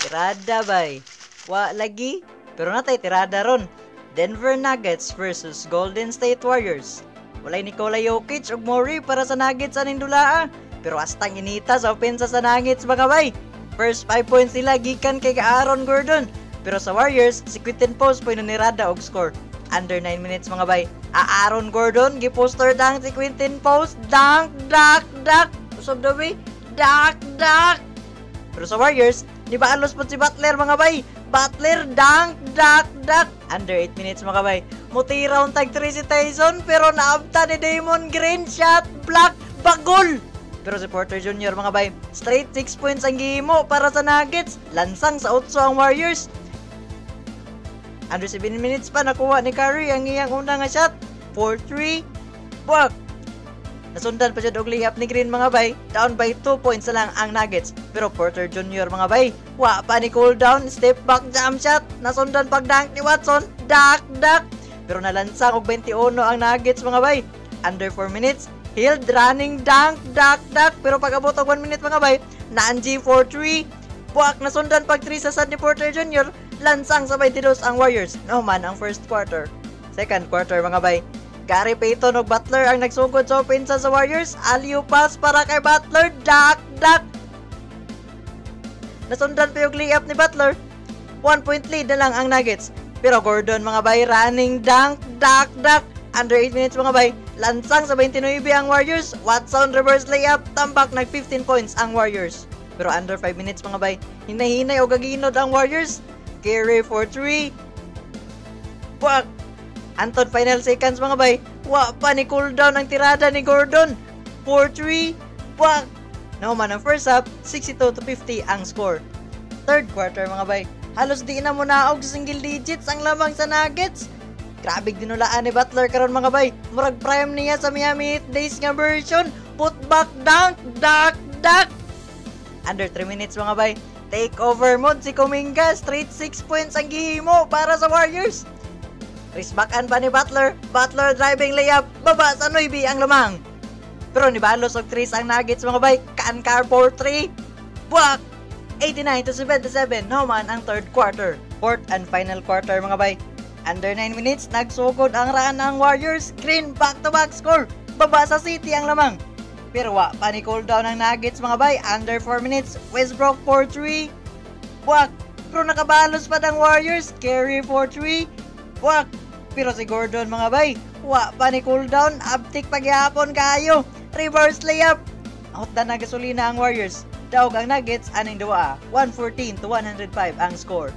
Tirada bay. Wa lagi. Pero natay tirada ron. Denver Nuggets versus Golden State Warriors. Walay Nikola Jokic ug Murray para sa Nuggets aning dulaa. Pero astang inita sa opensa sa Nuggets mga bay. First 5 points nila gikan kay Aaron Gordon. Pero sa Warriors, si Quinton Post po nirada og score. Under 9 minutes mga bay. Aaron Gordon, giposter dang si Quinton Post. Dunk, dunk. Usab daw bay. Dunk. Pero sa Warriors, di ba alos po si Butler mga bay? Butler, dunk. Under 8 minutes mga bay. Muti round tag 3 si Tyson, pero naabta ni Damon Green. Shot, block, bagol. Pero si Porter Jr. mga bay, straight 6 points ang gihimo para sa Nuggets. Lansang sa 8 ang Warriors. Under 7 minutes pa nakuha ni Curry ang iyang unang shot. 4-3. Buwak. Nasundan pa siya og layup ni Green mga bay. Down by 2 points na lang ang Nuggets. Pero Porter Jr. mga bay, wa pa ni cool down. Step back jump shot. Nasundan pag dunk ni Watson. Dak. Pero nalansang og 21 ang Nuggets mga bay. Under 4 minutes. Hield running dunk. Pero pag abot og 1 minute mga bay, Nanji 4-3. Buwak. Nasundan pag 3 sa sad ni Porter Jr. Lansang sa 22 ang Warriors. Man ang first quarter. Second quarter mga bay. Gary Payton o Butler ang nagsugod sa opensa sa Warriors. Alley-oop pass para kay Butler. Dak. Nasundan pa yung layup ni Butler. 1 point lead na lang ang Nuggets. Pero Gordon mga bay, running dunk. Under 8 minutes mga bay. Lansang sa 29 ang Warriors. Watson reverse layup. Tambak nag 15 points ang Warriors. Pero under 5 minutes mga bay, hinay-hinay o gaginod ang Warriors. Curry 4-3. Buwak. Anton final seconds mga bay. Wa pa ni cooldown ang tirada ni Gordon. 4-3. Buwak. Man ang first half, 62-50 ang score. Third quarter mga bay. Halos di na mo naog sa single digits ang lamang sa Nuggets. Grabig dinulaan ni Butler karon mga bay. Murag prime niya sa Miami Heat days nga version. Put back dunk. Under 3 minutes mga bay. Take over mode si Kuminga. Straight 6 points ang gihimo para sa Warriors. Risbakan pa ni Butler. Butler driving layup. Baba sa Noibi ang lamang. Pero nibalos og 3 ang Nuggets mga bay. Kankar 4-3. Buwak. 89-77. Man ang third quarter. Fourth and final quarter mga bay. Under 9 minutes. Nagsugod ang raan ng Warriors. Green back-to-back score. Baba sa City ang lamang. Pero wa pa ni cool down ang Nuggets mga bay. Under 4 minutes. Westbrook 4-3. Buwak. Pero nakabalos pa ng Warriors. Curry 4-3. Buwak. Pero si Gordon mga bay, wa pa ni cool down. Abtik pagyapon kayo. Reverse layup. Out na gasolina ang Warriors. Daog ang Nuggets aning duwa. 114-105 ang score.